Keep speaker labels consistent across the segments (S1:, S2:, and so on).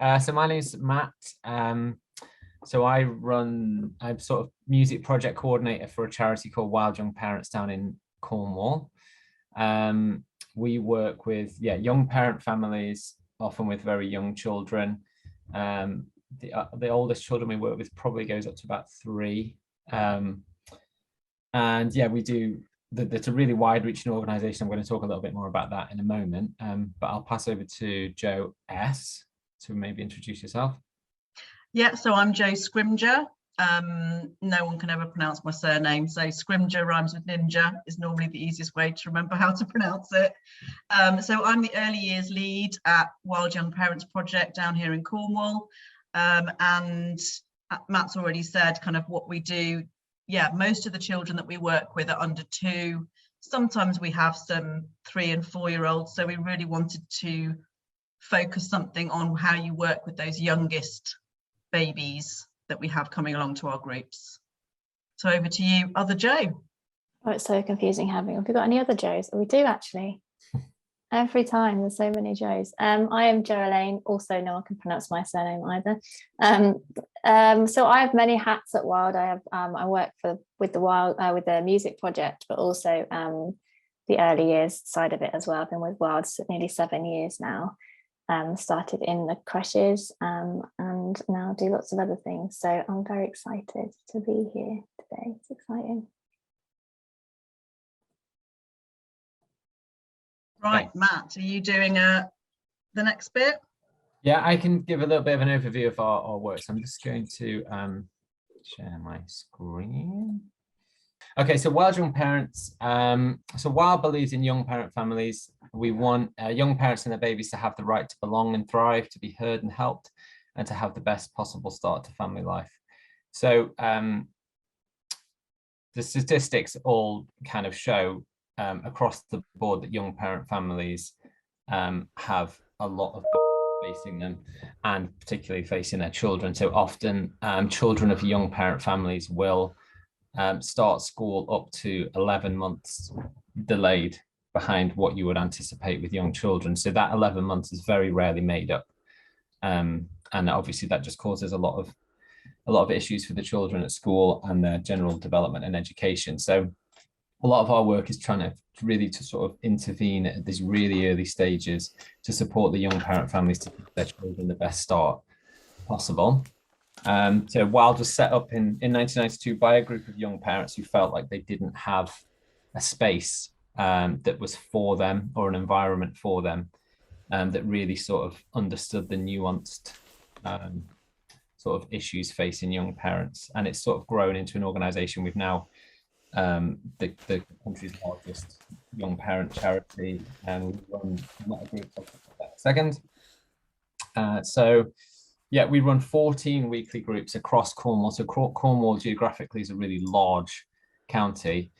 S1: So my name's Matt. So I'm sort of music project coordinator for a charity called Wild Young Parents down in Cornwall. We work with young parent families, often with very young children. The oldest children we work with probably goes up to about 3. And we do. It's a really wide-reaching organisation. I'm going to talk a little bit more about that in a moment. But I'll pass over to Jo S. to maybe introduce yourself.
S2: Yeah, so I'm Jo Scrimgeour. No one can ever pronounce my surname, so Scrimgeour rhymes with ninja is normally the easiest way to remember how to pronounce it. So I'm the early years lead at Wild Young Parents Project down here in Cornwall. And Matt's already said kind of what we do. Yeah, most of the children that we work with are under 2. Sometimes we have some 3 and 4-year-olds. So we really wanted to focus something on how you work with those youngest babies that we have coming along to our groups. So over to you, other Jo.
S3: Oh, it's so confusing having. Have we got any other Joes? We do actually. Every time there's so many Joes. I am Jo Alleyne. Also, no one can pronounce my surname either. So I have many hats at Wild. I work with the music project, but also the early years side of it as well. I've been with Wild nearly 7 years now. Started in the creches and now do lots of other things. So I'm very excited to be here today. It's exciting.
S2: Right, Matt, are you doing the next bit?
S1: Yeah, I can give a little bit of an overview of our work. So I'm just going to share my screen. Okay, so Wild Young Parents. So Wild believes in young parent families. We want young parents and their babies to have the right to belong and thrive, to be heard and helped, and to have the best possible start to family life. So the statistics all kind of show across the board that young parent families have a lot of facing them, and particularly facing their children. So often children of young parent families will start school up to 11 months delayed behind what you would anticipate with young children. So that 11 months is very rarely made up. And obviously that just causes a lot of issues for the children at school and their general development and education. So a lot of our work is trying to really sort of intervene at these really early stages to support the young parent families to give their children the best start possible. So Wild was set up in 1992 by a group of young parents who felt like they didn't have a space that was for them, or an environment for them, that really sort of understood the nuanced sort of issues facing young parents. And it's sort of grown into an organisation. We've now the country's largest young parent charity, and we run a group of that second. We run 14 weekly groups across Cornwall. So Cornwall geographically is a really large county.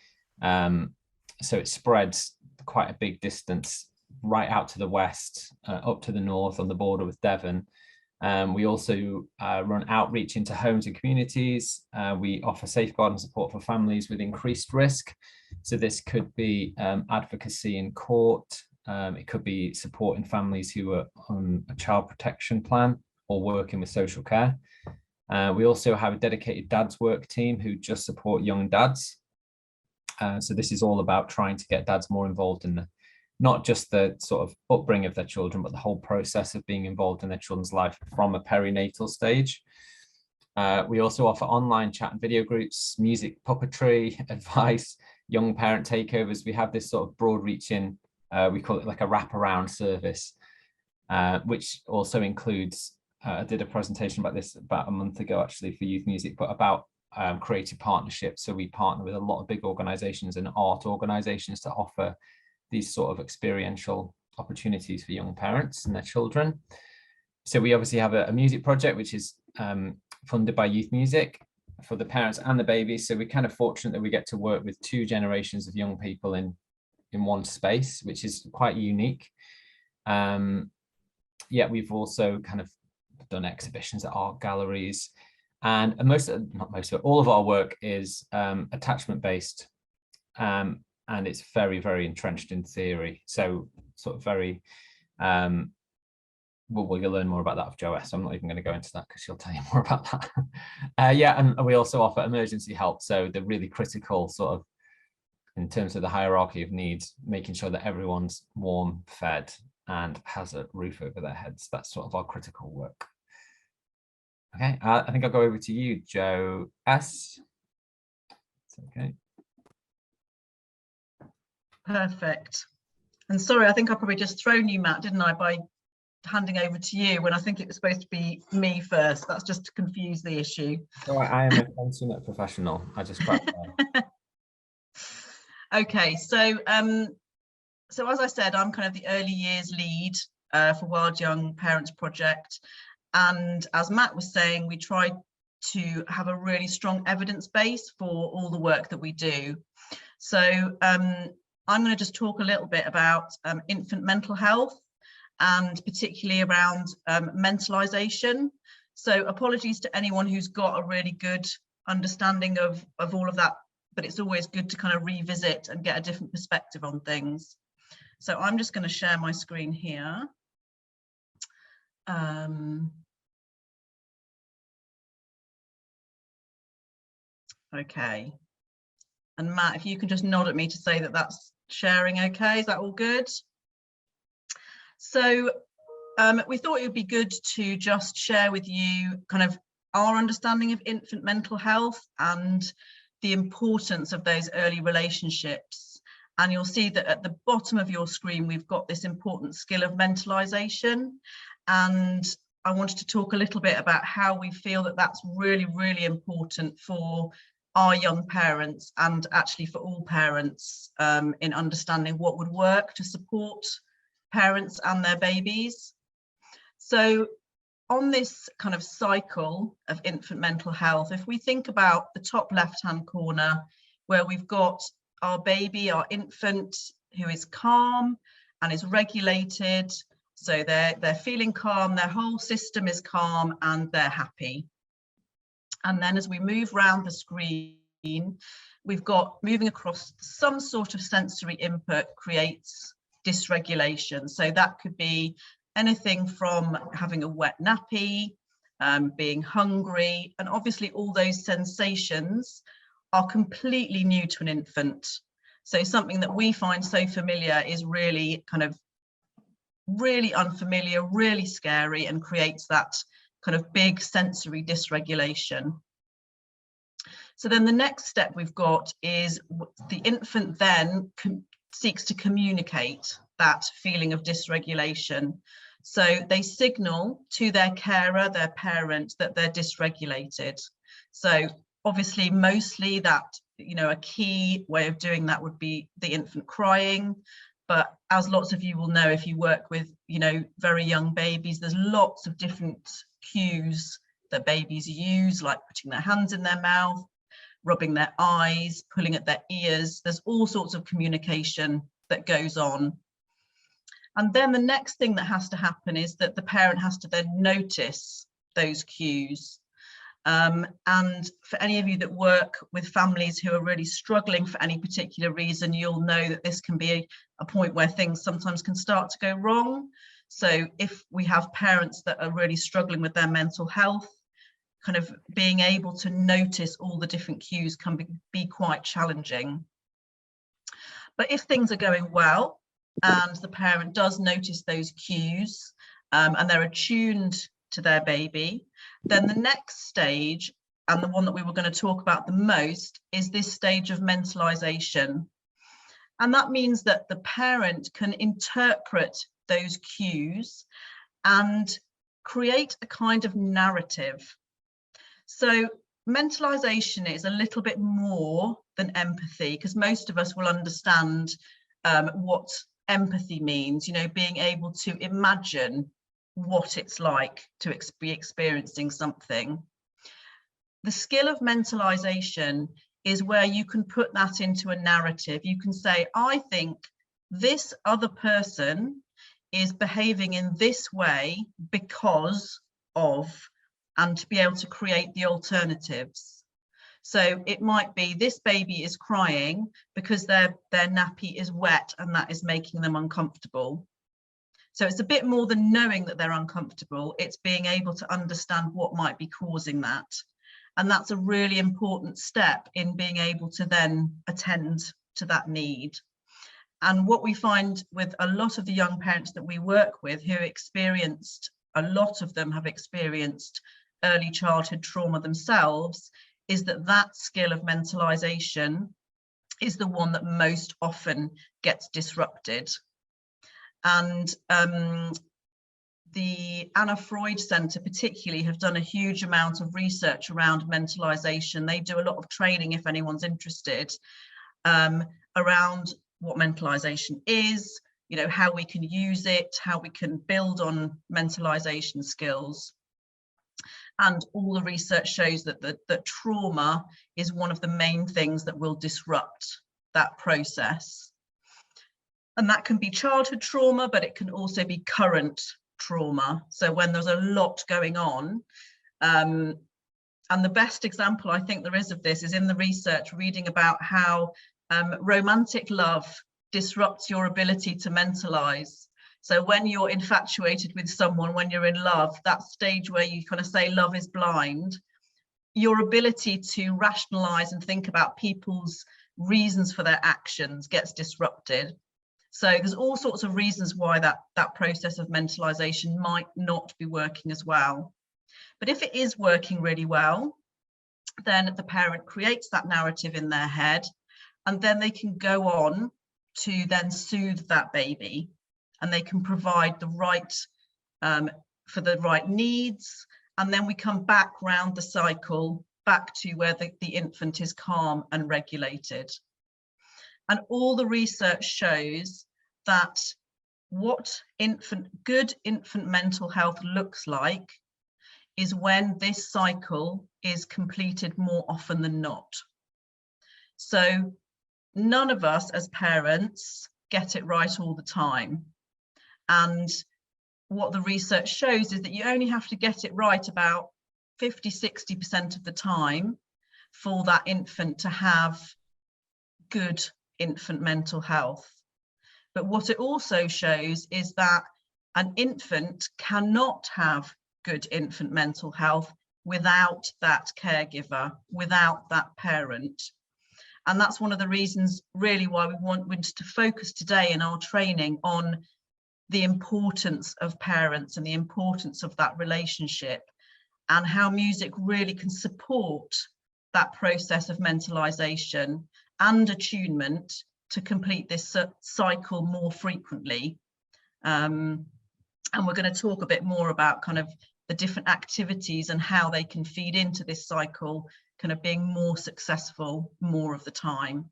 S1: So it spreads quite a big distance right out to the west, up to the north on the border with Devon. We also run outreach into homes and communities. We offer safeguarding support for families with increased risk. So this could be advocacy in court. It could be supporting families who are on a child protection plan or working with social care. We also have a dedicated dads work team who just support young dads. So this is all about trying to get dads more involved in not just the sort of upbringing of their children, but the whole process of being involved in their children's life from a perinatal stage. We also offer online chat and video groups, music, puppetry, advice, young parent takeovers. We have this sort of broad reaching, we call it like a wraparound service, which also includes, I did a presentation about this about a month ago, actually, for Youth Music, but about creative partnerships. So we partner with a lot of big organizations and art organizations to offer these sort of experiential opportunities for young parents and their children. So we obviously have a music project, which is funded by Youth Music for the parents and the babies. So we're kind of fortunate that we get to work with 2 generations of young people in one space, which is quite unique. We've also kind of done exhibitions at art galleries, and all of our work is attachment based. And it's very, very entrenched in theory. So sort of very well, you'll learn more about that of Jo S. I'm not even going to go into that because she'll tell you more about that. Yeah, and we also offer emergency help. So the really critical sort of, in terms of the hierarchy of needs, making sure that everyone's warm, fed, and has a roof over their heads. That's sort of our critical work. Okay, I think I'll go over to you, Jo S. It's okay.
S2: Perfect. And sorry, I think I probably just thrown you, Matt, didn't I, by handing over to you when I think it was supposed to be me first. That's just to confuse the issue.
S1: So I am a consummate professional. I just cracked down.
S2: Okay, so so as I said, I'm kind of the early years lead for Wild Young Parents Project. And as Matt was saying, we try to have a really strong evidence base for all the work that we do. So I'm going to just talk a little bit about infant mental health, and particularly around mentalization. So apologies to anyone who's got a really good understanding of all of that, but it's always good to kind of revisit and get a different perspective on things. So I'm just going to share my screen here. Okay. And Matt, if you can just nod at me to say that that's sharing okay, is that all good? So we thought it would be good to just share with you kind of our understanding of infant mental health and the importance of those early relationships. And you'll see that at the bottom of your screen, we've got this important skill of mentalization. And I wanted to talk a little bit about how we feel that that's really, really important for our young parents, and actually for all parents, in understanding what would work to support parents and their babies. So on this kind of cycle of infant mental health, if we think about the top left-hand corner, where we've got our baby, our infant, who is calm and is regulated. So they're feeling calm, their whole system is calm, and they're happy. And then as we move around the screen, we've got moving across some sort of sensory input creates dysregulation. So that could be anything from having a wet nappy, being hungry, and obviously all those sensations are completely new to an infant. So something that we find so familiar is really kind of really unfamiliar, really scary, and creates that kind of big sensory dysregulation. So then the next step we've got is the infant then seeks to communicate that feeling of dysregulation. So they signal to their carer, their parent, that they're dysregulated. So obviously, mostly that, you know, a key way of doing that would be the infant crying. But as lots of you will know, if you work with, you know, very young babies, there's lots of different cues that babies use, like putting their hands in their mouth, rubbing their eyes, pulling at their ears. There's all sorts of communication that goes on. And then the next thing that has to happen is that the parent has to then notice those cues. And for any of you that work with families who are really struggling for any particular reason, you'll know that this can be a point where things sometimes can start to go wrong. So if we have parents that are really struggling with their mental health, kind of being able to notice all the different cues can be quite challenging. But if things are going well and the parent does notice those cues, and they're attuned to their baby, then the next stage, and the one that we were going to talk about the most, is this stage of mentalization. And that means that the parent can interpret those cues and create a kind of narrative. So mentalization is a little bit more than empathy, because most of us will understand what empathy means, you know, being able to imagine what it's like to be experiencing something. The skill of mentalization is where you can put that into a narrative. You can say, I think this other person is behaving in this way because of, and to be able to create the alternatives. So it might be this baby is crying because their nappy is wet and that is making them uncomfortable. So it's a bit more than knowing that they're uncomfortable. It's being able to understand what might be causing that. And that's a really important step in being able to then attend to that need. And what we find with a lot of the young parents that we work with who experienced, a lot of them have experienced early childhood trauma themselves, is that that skill of mentalization is the one that most often gets disrupted. And the Anna Freud Centre particularly have done a huge amount of research around mentalization. They do a lot of training, if anyone's interested, around what mentalization is, you know, how we can use it, how we can build on mentalization skills. And all the research shows that that trauma is one of the main things that will disrupt that process. And that can be childhood trauma, but it can also be current trauma. So when there's a lot going on, and the best example I think there is of this is in the research, reading about how romantic love disrupts your ability to mentalize. So when you're infatuated with someone, when you're in love, that stage where you kind of say love is blind, your ability to rationalize and think about people's reasons for their actions gets disrupted. So there's all sorts of reasons why that process of mentalization might not be working as well. But if it is working really well, then the parent creates that narrative in their head, and then they can go on to then soothe that baby, and they can provide the right for the right needs, and then we come back round the cycle back to where the infant is calm and regulated. And all the research shows that what good infant mental health looks like is when this cycle is completed more often than not. So none of us as parents get it right all the time. And what the research shows is that you only have to get it right about 50–60% of the time for that infant to have good infant mental health. But what it also shows is that an infant cannot have good infant mental health without that caregiver, without that parent. And that's one of the reasons really why we wanted to focus today in our training on the importance of parents and the importance of that relationship, and how music really can support that process of mentalization and attunement to complete this cycle more frequently. And we're going to talk a bit more about kind of the different activities and how they can feed into this cycle, kind of being more successful more of the time.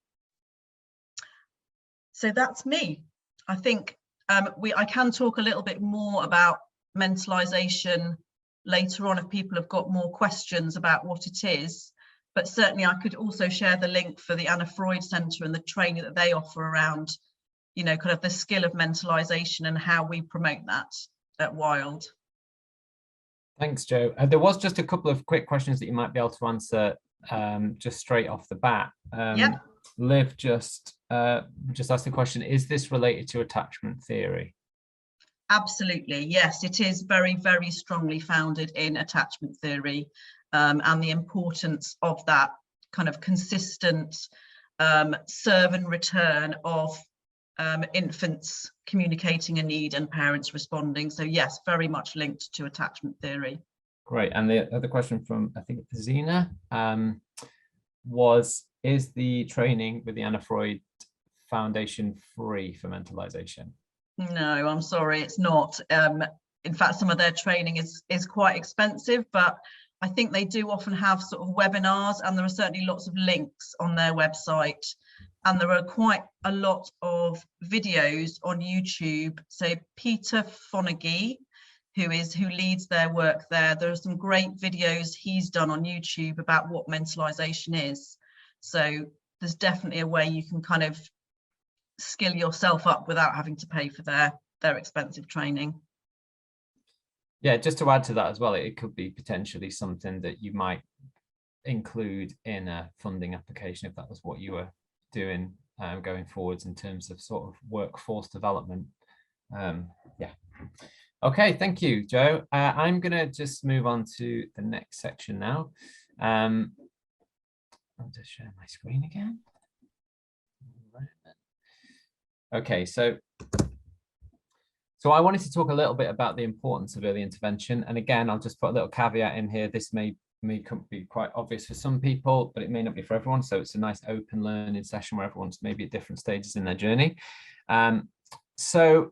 S2: So that's me. I think I can talk a little bit more about mentalization later on if people have got more questions about what it is. But certainly I could also share the link for the Anna Freud Centre and the training that they offer around, you know, kind of the skill of mentalization and how we promote that at Wild.
S1: Thanks, Jo. There was just a couple of quick questions that you might be able to answer just straight off the bat.
S2: Yep.
S1: Liv just asked the question, is this related to attachment theory?
S2: Absolutely, yes, it is very, very strongly founded in attachment theory, and the importance of that kind of consistent serve and return of infants communicating a need and parents responding. So yes, very much linked to attachment theory.
S1: Great. And the other question from, I think, Zena was, is the training with the Anna Freud Foundation free for mentalization?
S2: No, I'm sorry, it's not. In fact, some of their training is quite expensive, but I think they do often have sort of webinars, and there are certainly lots of links on their website. And there are quite a lot of videos on YouTube. So Peter Fonagy, who leads their work there are some great videos he's done on YouTube about what mentalization is. So there's definitely a way you can kind of skill yourself up without having to pay for their expensive training.
S1: Yeah, just to add to that as well, it could be potentially something that you might include in a funding application if that was what you were doing going forwards in terms of sort of workforce development. Yeah. Okay, thank you, Joe. I'm going to just move on to the next section now. I'll just share my screen again. Okay, so I wanted to talk a little bit about the importance of early intervention. And again, I'll just put a little caveat in here. This may be quite obvious for some people, but it may not be for everyone. So it's a nice open learning session where everyone's maybe at different stages in their journey. So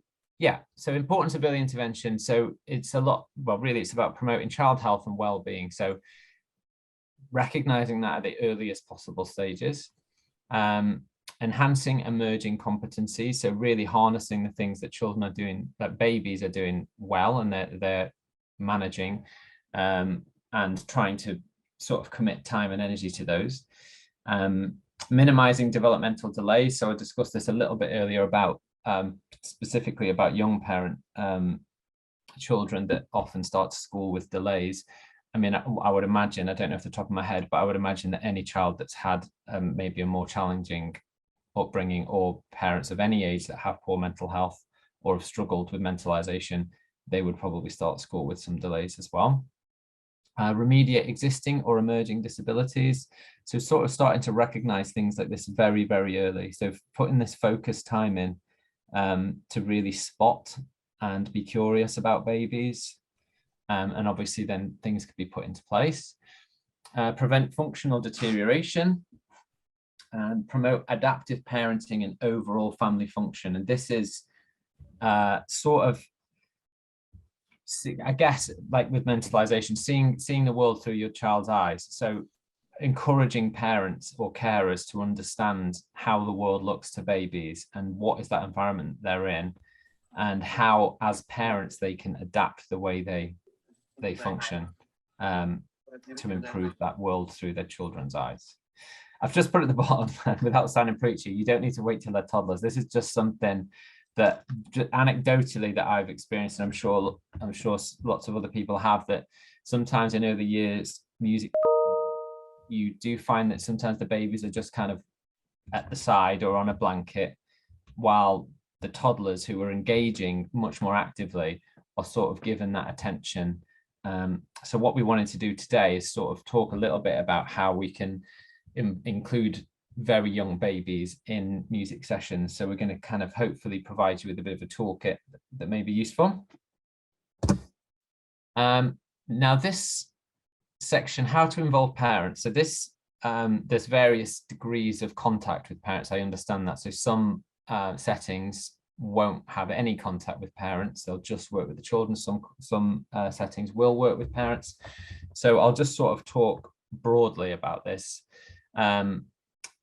S1: importance of early intervention. So it's a lot, well, really it's about promoting child health and well-being. So recognizing that at the earliest possible stages, enhancing emerging competencies. So really harnessing the things that children are doing, that babies are doing well, and they're managing, and trying to sort of commit time and energy to those. Minimizing developmental delays. So I discussed this a little bit earlier about specifically about young parent children that often start school with delays. I mean, I would imagine, I don't know off the top of my head, but I would imagine that any child that's had maybe a more challenging upbringing, or parents of any age that have poor mental health or have struggled with mentalization, they would probably start school with some delays as well. Remediate existing or emerging disabilities. So sort of starting to recognize things like this very, very early. So putting this focus time in to really spot and be curious about babies. And obviously then things could be put into place. Prevent functional deterioration, and promote adaptive parenting and overall family function. And this is sort of, I guess, like with mentalization, seeing the world through your child's eyes. So encouraging parents or carers to understand how the world looks to babies and what is that environment they're in, and how as parents they can adapt the way they function to improve that world through their children's eyes. I've just put at the bottom, without sounding preachy, you don't need to wait till they're toddlers. This is just something that anecdotally that I've experienced, and I'm sure lots of other people have, that sometimes in early years music, you do find that sometimes the babies are just kind of at the side or on a blanket, while the toddlers who are engaging much more actively are sort of given that attention. So what we wanted to do today is sort of talk a little bit about how we can include very young babies in music sessions. So we're going to kind of hopefully provide you with a bit of a toolkit that may be useful. Now this section, how to involve parents. So this, there's various degrees of contact with parents. I understand that. So some settings won't have any contact with parents. They'll just work with the children. Some settings will work with parents. So I'll just sort of talk broadly about this. And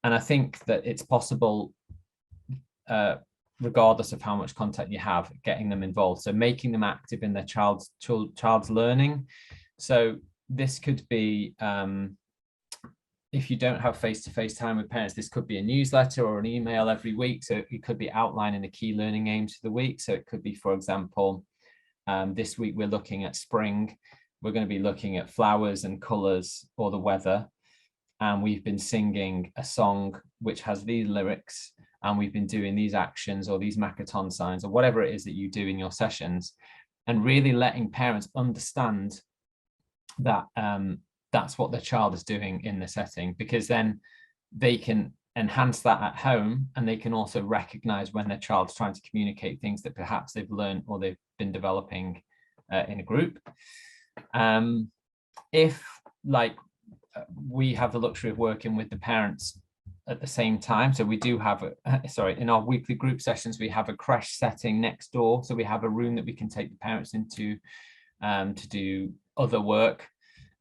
S1: I think that it's possible, regardless of how much contact you have, getting them involved. So making them active in their child's learning. So this could be, if you don't have face-to-face time with parents, this could be a newsletter or an email every week. So it could be outlining the key learning aims for the week. So it could be, for example, this week we're looking at spring. We're going to be looking at flowers and colours or the weather. And we've been singing a song which has these lyrics, and we've been doing these actions or these Makaton signs or whatever it is that you do in your sessions, and really letting parents understand that that's what their child is doing in the setting, because then they can enhance that at home, and they can also recognize when their child's trying to communicate things that perhaps they've learned or they've been developing in a group. If, like, we have the luxury of working with the parents at the same time. So we do have in our weekly group sessions, we have a creche setting next door. So we have a room that we can take the parents into to do other work.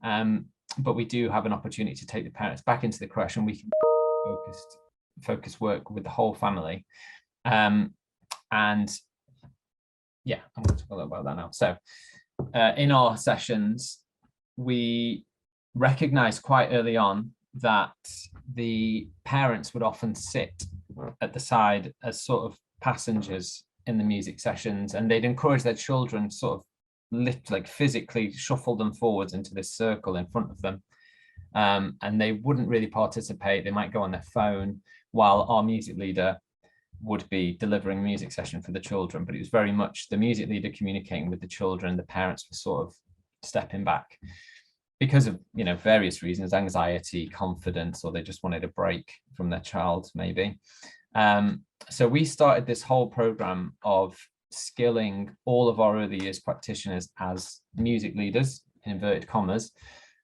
S1: But we do have an opportunity to take the parents back into the creche, and we can focus work with the whole family. And yeah, I'm going to talk a little about that now. So in our sessions, we recognized quite early on that the parents would often sit at the side as sort of passengers in the music sessions, and they'd encourage their children sort of like physically shuffle them forwards into this circle in front of them, and they wouldn't really participate. They might go on their phone, while our music leader would be delivering a music session for the children, but it was very much the music leader communicating with the children. The parents were sort of stepping back because of, you know, various reasons, anxiety, confidence, or they just wanted a break from their child maybe. So we started this whole program of skilling all of our early years practitioners as music leaders, in inverted commas.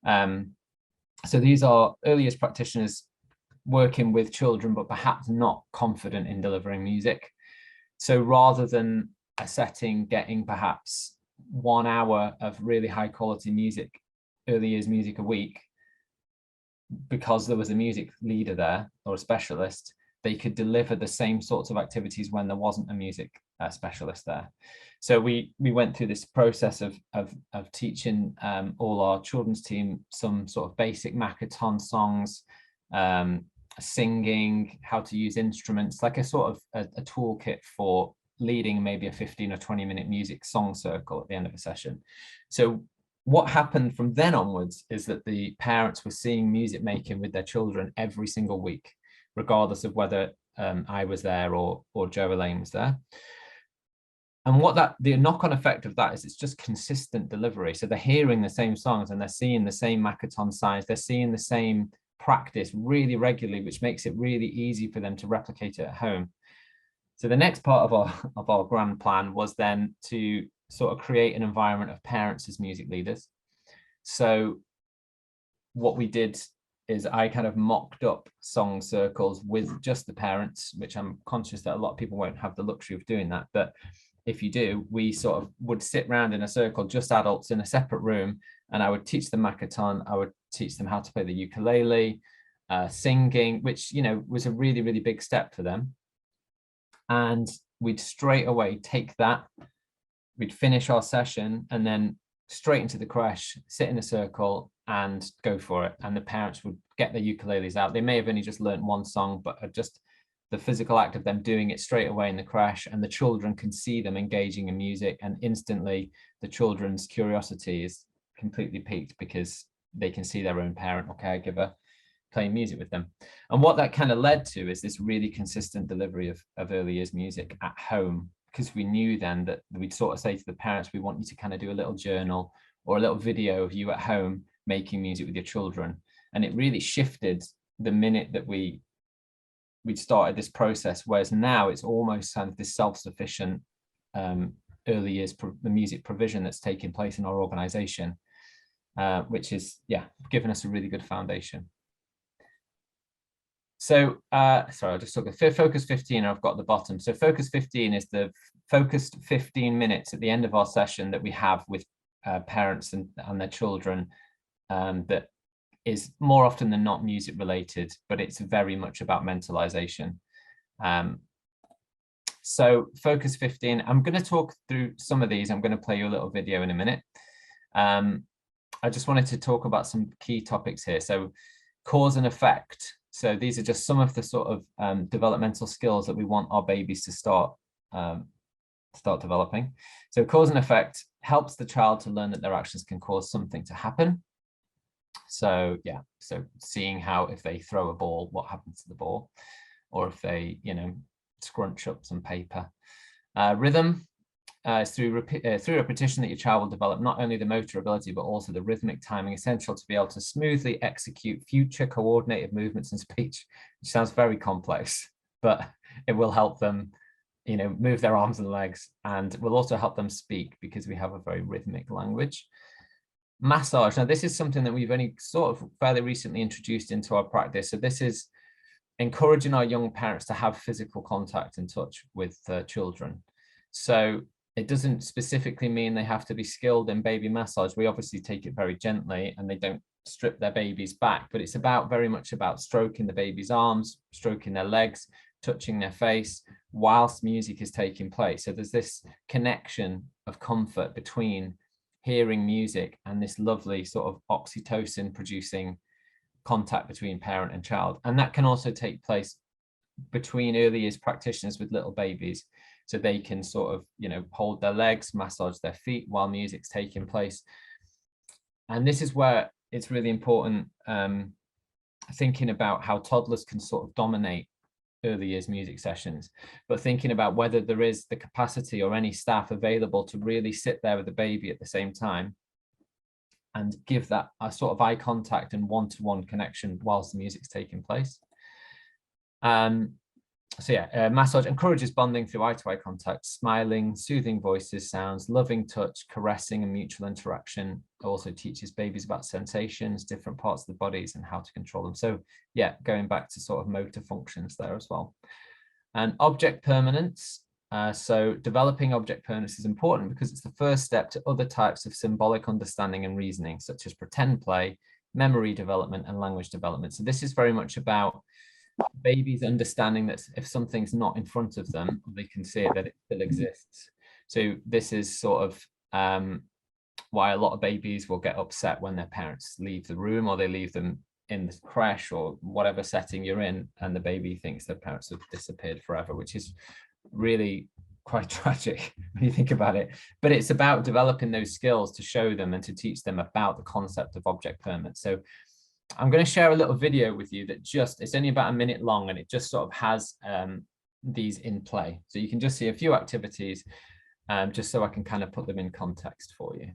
S1: So these are early years practitioners working with children, but perhaps not confident in delivering music. So rather than a setting getting perhaps 1 hour of really high quality music, early years music a week, because there was a music leader there or a specialist, they could deliver the same sorts of activities when there wasn't a music specialist there. So we went through this process of teaching all our children's team some sort of basic Makaton songs, singing, how to use instruments, like a sort of a toolkit for leading maybe a 15 or 20-minute music song circle at the end of a session. So what happened from then onwards is that the parents were seeing music making with their children every single week, regardless of whether I was there or Alleyne was there. And what the knock-on effect of that is, it's just consistent delivery. So they're hearing the same songs and they're seeing the same Makaton signs, they're seeing the same practice really regularly, which makes it really easy for them to replicate it at home. So the next part of our grand plan was then to sort of create an environment of parents as music leaders. So what we did is I kind of mocked up song circles with just the parents, which I'm conscious that a lot of people won't have the luxury of doing that. But if you do, we sort of would sit around in a circle, just adults in a separate room, and I would teach them Makaton. I would teach them how to play the ukulele, singing, which, you know, was a really, really big step for them. And we'd straight away take that, we'd finish our session, and then straight into the crash, sit in a circle and go for it. And the parents would get their ukuleles out. They may have only just learned one song, but just the physical act of them doing it straight away in the crash, and the children can see them engaging in music, and instantly the children's curiosity is completely piqued because they can see their own parent or caregiver playing music with them. And what that kind of led to is this really consistent delivery of early years music at home, because we knew then that we'd sort of say to the parents, we want you to kind of do a little journal or a little video of you at home making music with your children. And it really shifted the minute that we'd started this process, whereas now it's almost kind of this self-sufficient early years the music provision that's taking place in our organization, which is, yeah, given us a really good foundation. So, sorry, I just took a focus 15, I've got at the bottom. So focus 15 is the focused 15 minutes at the end of our session that we have with parents and their children, that is more often than not music related, but it's very much about mentalization. So focus 15, I'm going to talk through some of these. I'm going to play you a little video in a minute. I just wanted to talk about some key topics here. So cause and effect. So these are just some of the sort of developmental skills that we want our babies to start developing. So cause and effect helps the child to learn that their actions can cause something to happen. So yeah, so seeing how if they throw a ball, what happens to the ball, or if they, you know, scrunch up some paper. Rhythm is through repetition that your child will develop not only the motor ability, but also the rhythmic timing essential to be able to smoothly execute future coordinated movements in speech, which sounds very complex, but it will help them, you know, move their arms and legs, and will also help them speak because we have a very rhythmic language. Massage. Now, this is something that we've only sort of fairly recently introduced into our practice. So this is encouraging our young parents to have physical contact and touch with children. So it doesn't specifically mean they have to be skilled in baby massage. We obviously take it very gently and they don't strip their babies back, but it's very much about stroking the baby's arms, stroking their legs, touching their face whilst music is taking place. So there's this connection of comfort between hearing music and this lovely sort of oxytocin producing contact between parent and child. And that can also take place between early years practitioners with little babies. So they can sort of, you know, hold their legs, massage their feet while music's taking place. And this is where it's really important, thinking about how toddlers can sort of dominate early years music sessions, but thinking about whether there is the capacity or any staff available to really sit there with the baby at the same time and give that a sort of eye contact and one-to-one connection whilst the music's taking place. So yeah, massage encourages bonding through eye-to-eye contact, smiling, soothing voices, sounds, loving touch, caressing, and mutual interaction. It also teaches babies about sensations, different parts of the bodies, and how to control them. So yeah, going back to sort of motor functions there as well. And object permanence. So developing object permanence is important because it's the first step to other types of symbolic understanding and reasoning, such as pretend play, memory development, and language development. So this is very much about babies understanding that if something's not in front of them, they can see it, that it still exists. So this is sort of why a lot of babies will get upset when their parents leave the room, or they leave them in the creche or whatever setting you're in, and the baby thinks their parents have disappeared forever, which is really quite tragic when you think about it. But it's about developing those skills to show them and to teach them about the concept of object permanence. So I'm going to share a little video with you that it's only about a minute long, and it just sort of has these in play. So you can just see a few activities, just so I can kind of put them in context for you.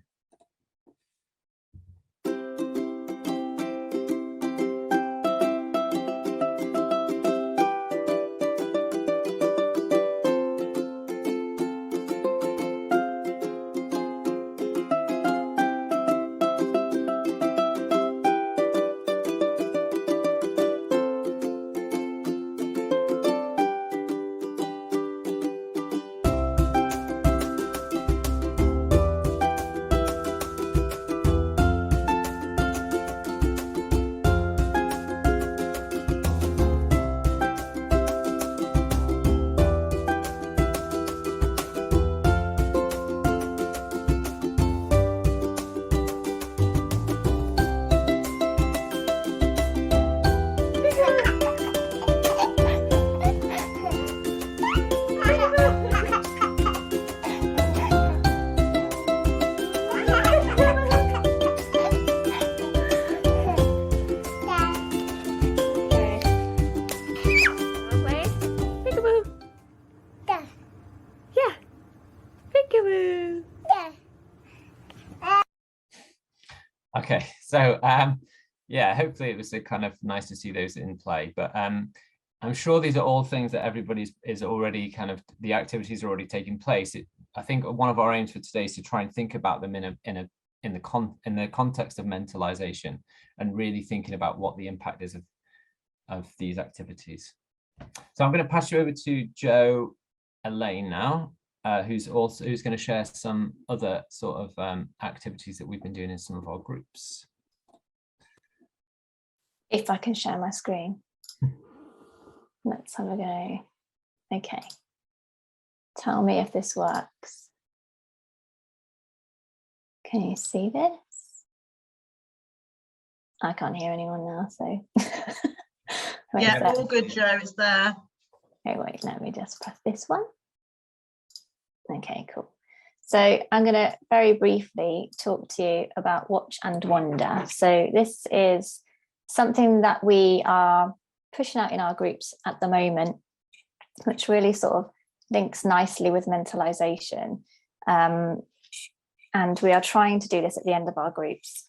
S1: Okay, so yeah, hopefully it was kind of nice to see those in play, but I'm sure these are all things that everybody is already kind of, the activities are already taking place. I think one of our aims for today is to try and think about them in the context of mentalization, and really thinking about what the impact is of these activities. So I'm going to pass you over to Jo Alleyne now, who's going to share some other sort of activities that we've been doing in some of our groups.
S3: If I can share my screen. Let's have a go. Okay. Tell me if this works. Can you see this? I can't hear anyone now, so.
S2: Yeah, all good, Jo, it's there.
S3: Okay, wait, let me just press this one. Okay, cool. So I'm going to very briefly talk to you about Watch and Wonder. So this is something that we are pushing out in our groups at the moment, which really sort of links nicely with mentalization. And we are trying to do this at the end of our groups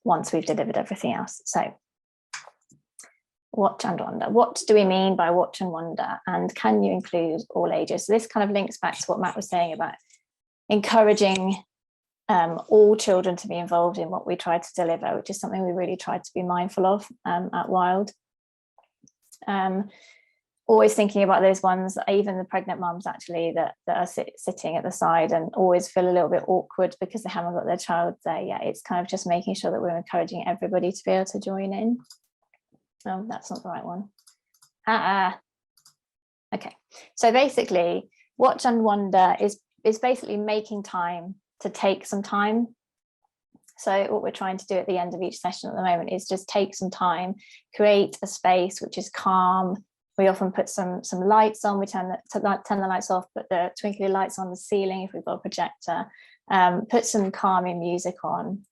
S3: once we've delivered everything else. So Watch and Wonder. What do we mean by Watch and Wonder? And can you include all ages? So this kind of links back to what Matt was saying about encouraging all children to be involved in what we try to deliver, which is something we really try to be mindful of at Wild. Always thinking about those ones, even the pregnant mums actually that are sitting at the side and always feel a little bit awkward because they haven't got their child there yet. It's kind of just making sure that we're encouraging everybody to be able to join in. Oh, that's not the right one. Okay, so basically Watch and Wonder is basically making time to take some time. So what we're trying to do at the end of each session at the moment is just take some time, create a space which is calm. We often put some lights on, we turn the lights off, put the twinkly lights on the ceiling if we've got a projector, put some calming music on,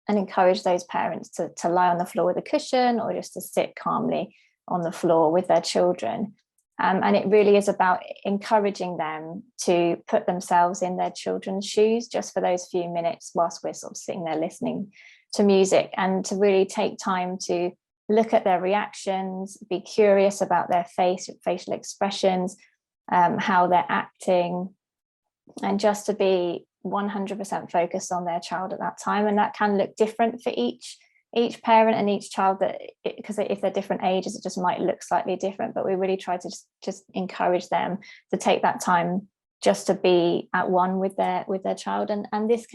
S3: and encourage those parents to lie on the floor with a cushion or just to sit calmly on the floor with their children. And it really is about encouraging them to put themselves in their children's shoes just for those few minutes whilst we're sort of sitting there listening to music, and to really take time to look at their reactions, be curious about their facial expressions, how they're acting, and just to be 100% focused on their child at that time. And that can look different for each parent and each child, that because if they're different ages, it just might look slightly different. But we really try to just encourage them to take that time just to be at one with their child. And this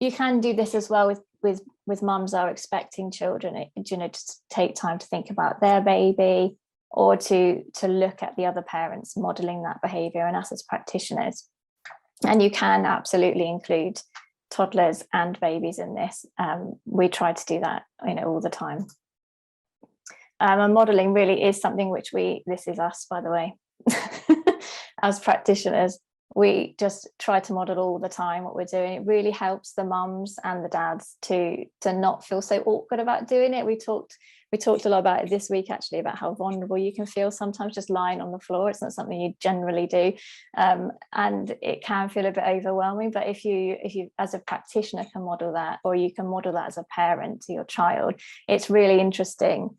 S3: you can do this as well with mums that are expecting children, just take time to think about their baby, or to look at the other parents modeling that behavior, and us as practitioners. And you can absolutely include toddlers and babies in this. We try to do that all the time. And modeling really is something which this is us, by the way, as practitioners. We just try to model all the time what we're doing. It really helps the mums and the dads to not feel so awkward about doing it. We talked a lot about it this week, actually, about how vulnerable you can feel sometimes just lying on the floor. It's not something you generally do, and it can feel a bit overwhelming. But if you as a practitioner can model that, or you can model that as a parent to your child, it's really interesting.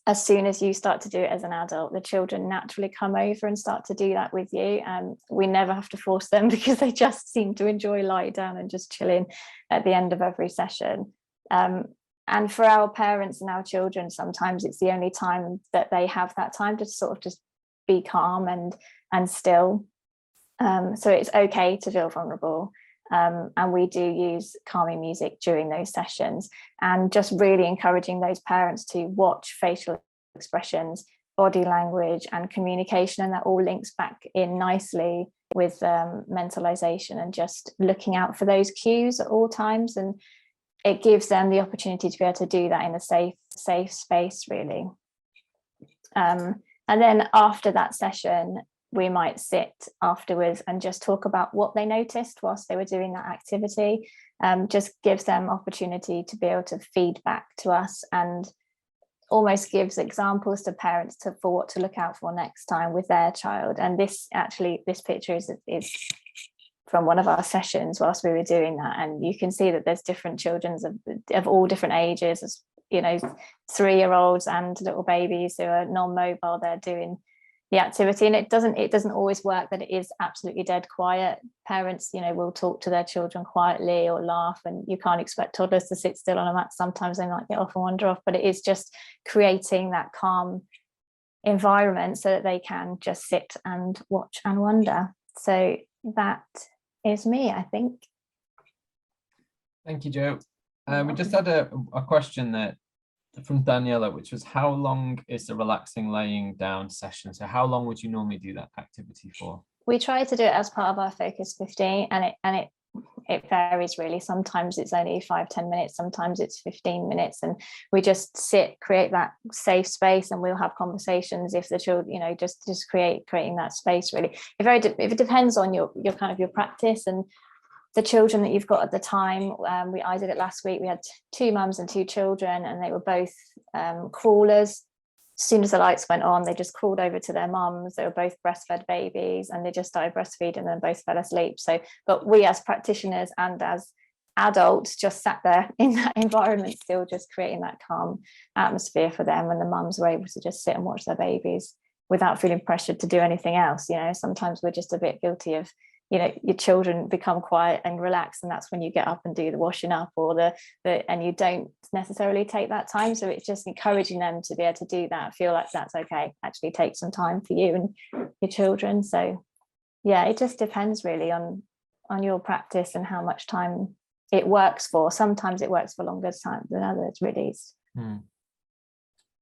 S3: As soon as you start to do it as an adult, the children naturally come over and start to do that with you. We never have to force them, because they just seem to enjoy lying down and just chilling at the end of every session. And for our parents and our children, sometimes it's the only time that they have that time to sort of just be calm and still. So it's okay to feel vulnerable. And we do use calming music during those sessions, and just really encouraging those parents to watch facial expressions, body language, and communication. And that all links back in nicely with mentalization, and just looking out for those cues at all times. And it gives them the opportunity to be able to do that in a safe space, really. And then after that session, we might sit afterwards and just talk about what they noticed whilst they were doing that activity. Just gives them opportunity to be able to feed back to us, and almost gives examples to parents for what to look out for next time with their child. And this picture is from one of our sessions whilst we were doing that, and you can see that there's different children of all different ages, as 3-year-olds and little babies who are non-mobile. They're doing the activity, and it doesn't always work that it is absolutely dead quiet. Parents will talk to their children quietly or laugh, and you can't expect toddlers to sit still on a mat. Sometimes they might get off and wander off, but it is just creating that calm environment so that they can just sit and watch and wonder. So that is me, I think.
S1: Thank you, Jo. We just had a question that from Daniela, which was, how long is the relaxing laying down session? So how long would you normally do that activity for?
S3: We try to do it as part of our Focus 15, and it varies really. Sometimes it's only 5-10 minutes, sometimes it's 15 minutes, and we just sit, create that safe space, and we'll have conversations if the children, just creating that space really. If it depends on your kind of your practice and the children that you've got at the time. I did it last week. We had 2 mums and 2 children, and they were both crawlers. As soon as the lights went on, they just crawled over to their mums. They were both breastfed babies, and they just started breastfeeding and then both fell asleep. But we as practitioners and as adults just sat there in that environment, still just creating that calm atmosphere for them, and the mums were able to just sit and watch their babies without feeling pressured to do anything else. Sometimes we're just a bit guilty of, your children become quiet and relaxed, and that's when you get up and do the washing up or and you don't necessarily take that time. So it's just encouraging them to be able to do that, feel like that's okay, actually take some time for you and your children. So yeah, it just depends really on your practice and how much time it works for. Sometimes it works for longer time than others, really.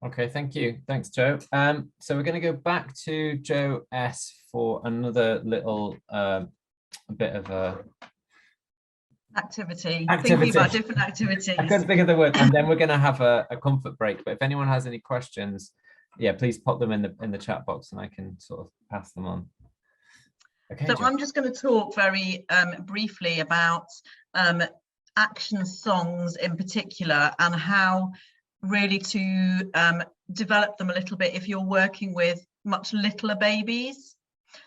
S1: Okay, thank you. Thanks, Jo. So we're going to go back to Jo S for another little bit of a
S2: activity. Thinking about different activities.
S1: I couldn't think of the word. And then we're going to have a comfort break. But if anyone has any questions, yeah, please pop them in the chat box, and I can sort of pass them on. Okay.
S2: So
S1: Jo.
S2: I'm just going to talk very briefly about action songs in particular, and how really to develop them a little bit if you're working with much littler babies.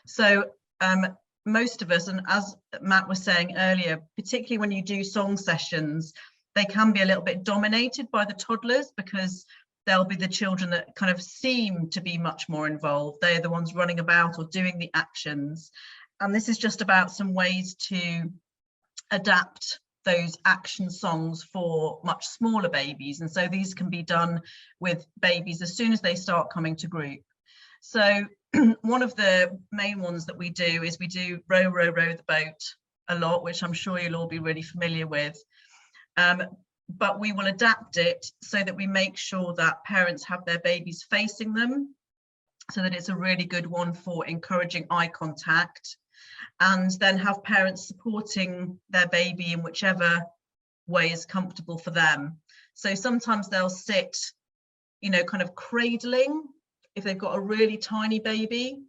S2: So most of us, and as Matt was saying earlier, particularly when you do song sessions, they can be a little bit dominated by the toddlers, because they'll be the children that kind of seem to be much more involved. They're the ones running about or doing the actions. And this is just about some ways to adapt those action songs for much smaller babies. And so these can be done with babies as soon as they start coming to group. So one of the main ones that we do is we do Row, Row, Row the Boat a lot, which I'm sure you'll all be really familiar with. But we will adapt it so that we make sure that parents have their babies facing them, so that it's a really good one for encouraging eye contact, and then have parents supporting their baby in whichever way is comfortable for them. So sometimes they'll sit, you know, kind of cradling if they've got a really tiny baby,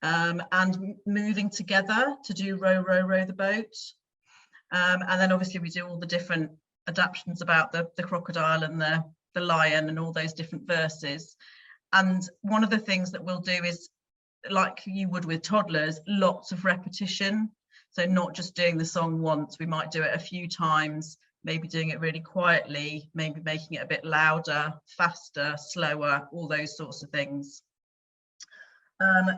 S2: and moving together to do Row, Row, Row the Boat. And then obviously we do all the different adaptations about the crocodile and the lion and all those different verses. And one of the things that we'll do is, like you would with toddlers, lots of repetition. So not just doing the song once, we might do it a few times, maybe doing it really quietly, maybe making it a bit louder, faster, slower, all those sorts of things.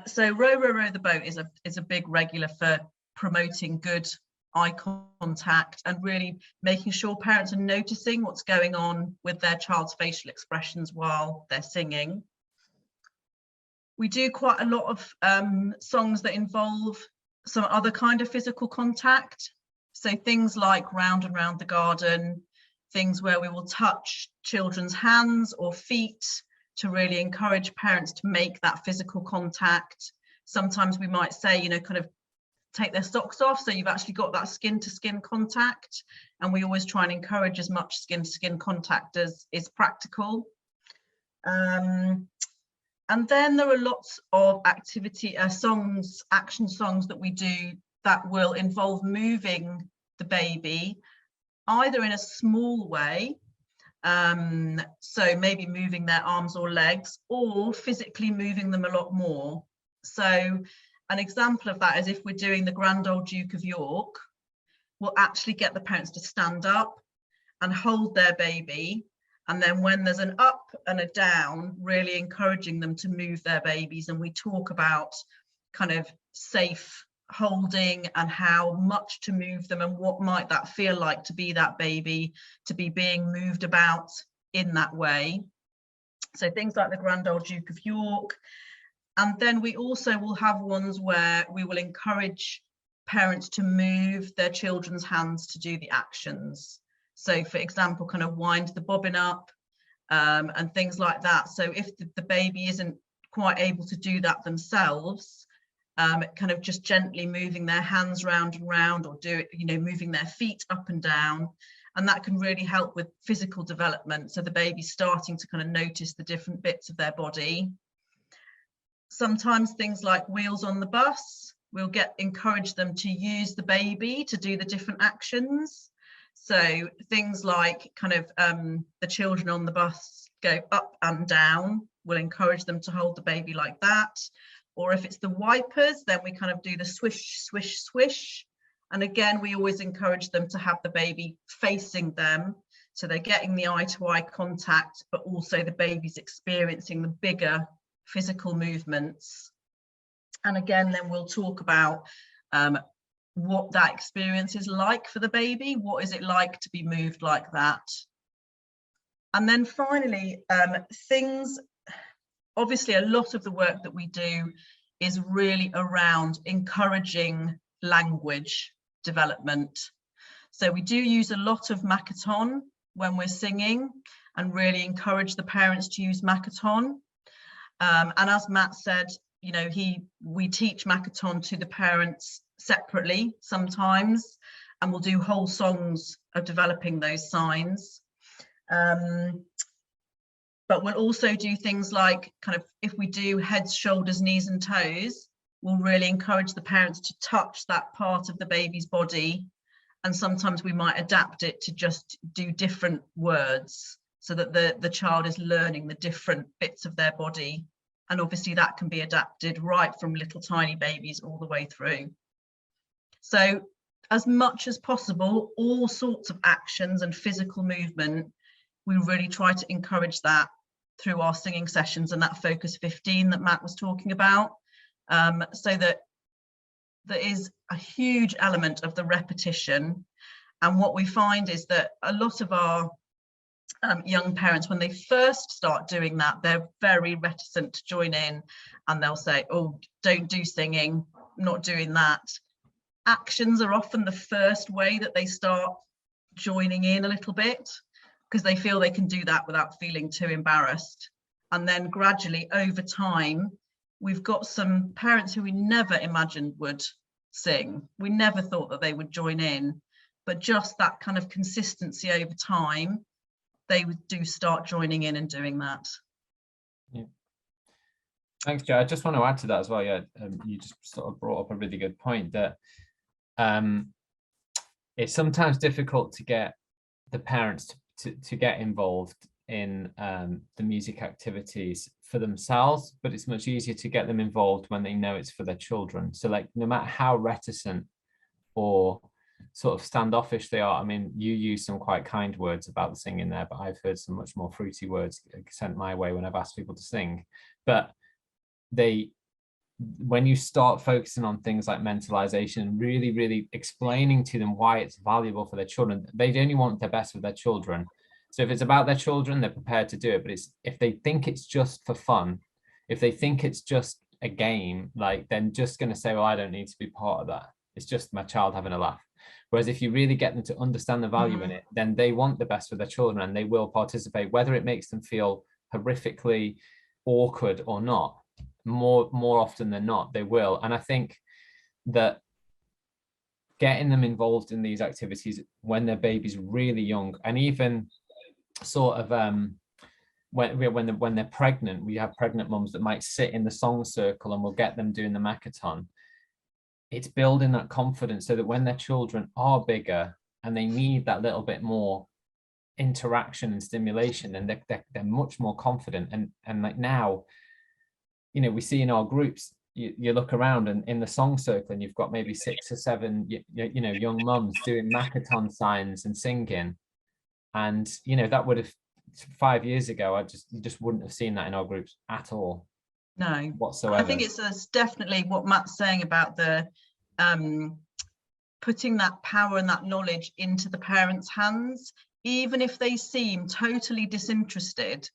S2: So Row, Row, Row the Boat is a big regular for promoting good eye contact and really making sure parents are noticing what's going on with their child's facial expressions while they're singing. We do quite a lot of songs that involve some other kind of physical contact. So things like Round and Round the Garden, things where we will touch children's hands or feet to really encourage parents to make that physical contact. Sometimes we might say, you know, kind of take their socks off, so you've actually got that skin to skin contact, and we always try and encourage as much skin to skin contact as is practical. And then there are lots of activity songs, action songs that we do that will involve moving the baby either in a small way, so maybe moving their arms or legs, or physically moving them a lot more. So an example of that is if we're doing the Grand Old Duke of York, we'll actually get the parents to stand up and hold their baby. And then when there's an up and a down, really encouraging them to move their babies. And we talk about kind of safe holding and how much to move them and what might that feel like to be that baby, to be being moved about in that way. So things like the Grand Old Duke of York. And then we also will have ones where we will encourage parents to move their children's hands to do the actions. So for example, kind of wind the bobbin up and things like that. So if the baby isn't quite able to do that themselves, kind of just gently moving their hands round and round, or do it, you know, moving their feet up and down. And that can really help with physical development. So the baby's starting to kind of notice the different bits of their body. Sometimes things like Wheels on the Bus, we'll encourage them to use the baby to do the different actions. So things like kind of the children on the bus go up and down, we'll encourage them to hold the baby like that. Or if it's the wipers, then we kind of do the swish, swish, swish. And again, we always encourage them to have the baby facing them, so they're getting the eye-to-eye contact, but also the baby's experiencing the bigger physical movements. And again, then we'll talk about what that experience is like for the baby. What is it like to be moved like that? And then finally, obviously a lot of the work that we do is really around encouraging language development. So we do use a lot of Makaton when we're singing, and really encourage the parents to use Makaton. And as Matt said, you know, we teach Makaton to the parents separately sometimes, and we'll do whole songs of developing those signs. But we'll also do things like, kind of, if we do heads, shoulders, knees and toes, we'll really encourage the parents to touch that part of the baby's body. And sometimes we might adapt it to just do different words. so that the child is learning the different bits of their body. And obviously that can be adapted right from little tiny babies all the way through. So as much as possible, all sorts of actions and physical movement, we really try to encourage that through our singing sessions and that focus 15 that Matt was talking about, so that there is a huge element of the repetition. And what we find is that a lot of our young parents, when they first start doing that, they're very reticent to join in, and they'll say, oh, don't do singing, not doing that. Actions are often the first way that they start joining in a little bit, because they feel they can do that without feeling too embarrassed. And then gradually over time, we've got some parents who we never imagined would sing. We never thought that they would join in, but just that kind of consistency over time, they do start joining in and doing that.
S1: Yeah. Thanks, Jo. I just want to add to that as well. Yeah, you just sort of brought up a really good point that it's sometimes difficult to get the parents to get involved in the music activities for themselves, but it's much easier to get them involved when they know it's for their children. So like, no matter how reticent or sort of standoffish they are, I mean, you use some quite kind words about the singing there, but I've heard some much more fruity words sent my way when I've asked people to sing. But when you start focusing on things like mentalization and really explaining to them why it's valuable for their children, they only want the best for their children. So if it's about their children, they're prepared to do it. But if they think it's just for fun, if they think it's just a game, like, they're just going to say, well, I don't need to be part of that. It's just my child having a laugh. Whereas if you really get them to understand the value in it, then they want the best for their children and they will participate, whether it makes them feel horrifically awkward or not. More often than not, they will. And I think that getting them involved in these activities when their baby's really young, and even sort of when they're pregnant, we have pregnant mums that might sit in the song circle and we'll get them doing the Makaton. It's building that confidence so that when their children are bigger and they need that little bit more interaction and stimulation, and they're much more confident. And like now, you know, we see in our groups, you look around and in the song circle and you've got maybe 6 or 7 you know, young mums doing Makaton signs and singing. And you know, that would have 5 years ago, you just wouldn't have seen that in our groups at all.
S2: No,
S1: whatsoever.
S2: I think it's definitely what Matt's saying about the putting that power and that knowledge into the parents' hands, even if they seem totally disinterested.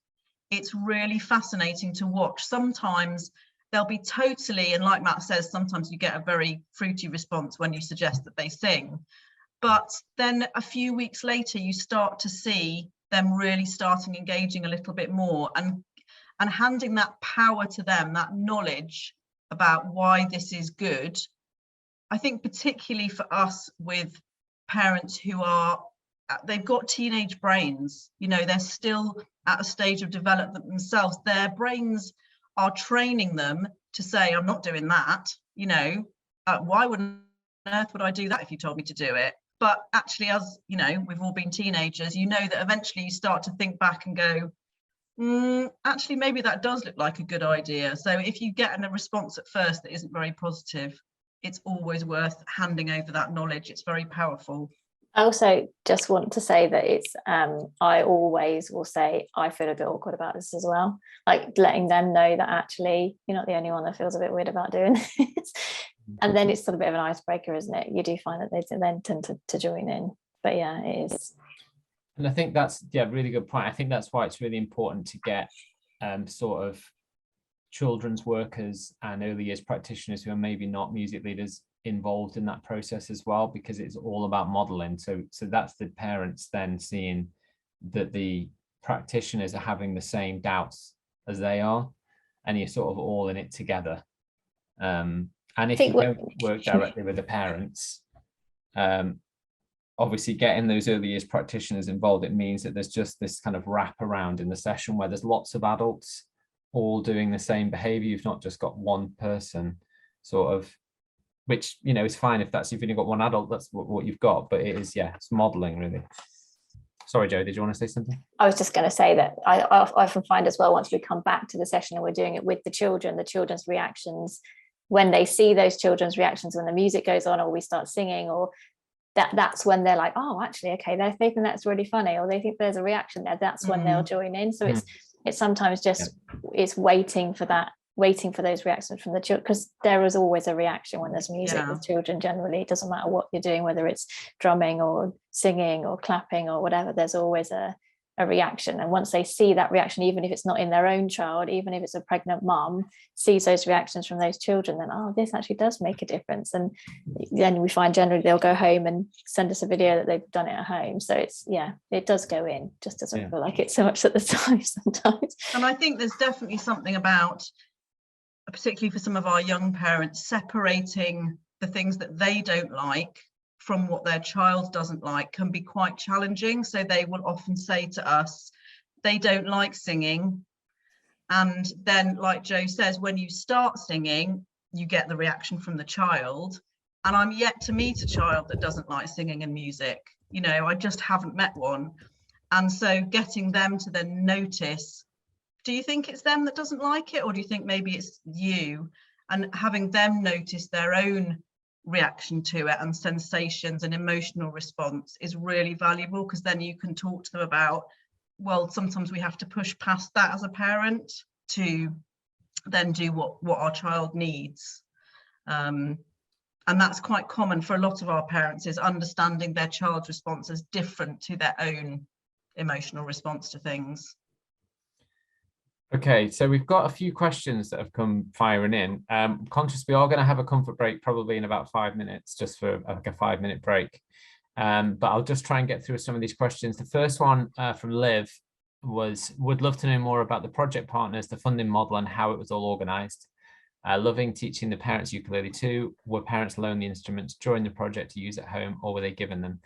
S2: It's really fascinating to watch. Sometimes they'll be totally, and like Matt says, sometimes you get a very fruity response when you suggest that they sing. But then a few weeks later, you start to see them really starting engaging a little bit more and handing that power to them, that knowledge about why this is good. I think particularly for us with parents who they've got teenage brains, you know, they're still at a stage of development themselves. Their brains are training them to say, I'm not doing that, you know, why on earth would I do that if you told me to do it? But actually, as you know, we've all been teenagers, you know that eventually you start to think back and go, actually, maybe that does look like a good idea. So if you get a response at first that isn't very positive, it's always worth handing over that knowledge. It's very powerful.
S3: I also just want to say that it's I always will say I feel a bit awkward about this as well, like letting them know that actually you're not the only one that feels a bit weird about doing this. And then it's sort of a bit of an icebreaker, isn't it? You do find that they then tend to join in. But yeah, it is.
S1: And I think that's really good point. I think that's why it's really important to get sort of children's workers and early years practitioners who are maybe not music leaders involved in that process as well, because it's all about modeling. So that's the parents then seeing that the practitioners are having the same doubts as they are, and you're sort of all in it together. And if you don't work directly with the parents, obviously getting those early years practitioners involved, it means that there's just this kind of wraparound in the session where there's lots of adults all doing the same behavior. You've not just got one person sort of, which, you know, is fine if you've only got one adult, that's what you've got, but it is, it's modeling really. Sorry, Joe, did you want to say something?
S3: I was just going to say that I often find as well, once we come back to the session and we're doing it with the children's reactions, when they see those children's reactions, when the music goes on or we start singing, or that's when they're like, oh, actually, okay, they think that's really funny, or they think there's a reaction there. That's when they'll join in. So it's sometimes just it's waiting for those reactions from the children, because there is always a reaction when there's music with children. Generally, it doesn't matter what you're doing, whether it's drumming or singing or clapping or whatever, there's always a reaction. And once they see that reaction, even if it's not in their own child, even if it's a pregnant mum sees those reactions from those children, then this actually does make a difference. And then we find generally they'll go home and send us a video that they've done it at home. So it does go in, just doesn't feel like it so much at the time sometimes.
S2: And I think there's definitely something about, particularly for some of our young parents, separating the things that they don't like from what their child doesn't like can be quite challenging. So they will often say to us, they don't like singing. And then, like Joe says, when you start singing, you get the reaction from the child. And I'm yet to meet a child that doesn't like singing and music. You know, I just haven't met one. And so getting them to then notice, do you think it's them that doesn't like it? Or do you think maybe it's you? And having them notice their own reaction to it and sensations and emotional response is really valuable, because then you can talk to them about, well, sometimes we have to push past that as a parent to then do what our child needs. And that's quite common for a lot of our parents, is understanding their child's response as different to their own emotional response to things.
S1: Okay, so we've got a few questions that have come firing in. Conscious we are going to have a comfort break probably in about 5 minutes, just for like a 5-minute break. But I'll just try and get through some of these questions. The first one from Liv was, would love to know more about the project partners, the funding model, and how it was all organised. Loving teaching the parents ukulele too. Were parents loaned the instruments during the project to use at home, or were they given them?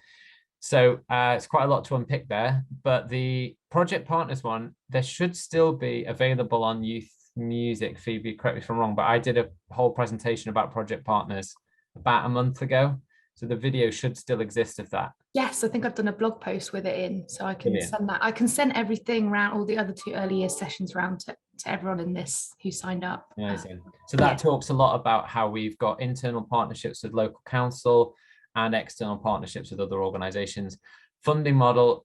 S1: So it's quite a lot to unpick there, but the project partners one, there should still be available on Youth Music. Phoebe, correct me if I'm wrong, but I did a whole presentation about project partners about a month ago. So the video should still exist of that.
S4: Yes, I think I've done a blog post with it in, so I can send that. I can send everything around, all the other 2 early years sessions around to everyone in this who signed up.
S1: Amazing. So that talks a lot about how we've got internal partnerships with local council and external partnerships with other organisations. Funding model,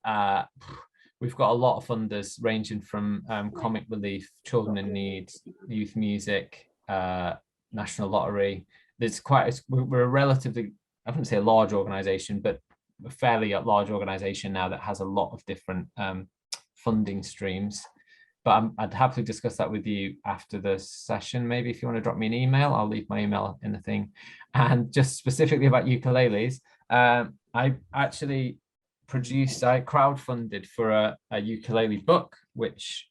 S1: we've got a lot of funders ranging from Comic Relief, Children in Need, Youth Music, National Lottery. We're a relatively, I wouldn't say a large organisation, but a fairly large organisation now that has a lot of different funding streams. But I'd happily discuss that with you after the session. Maybe if you want to drop me an email, I'll leave my email in the thing. And just specifically about ukuleles, I actually I crowdfunded for a ukulele book, which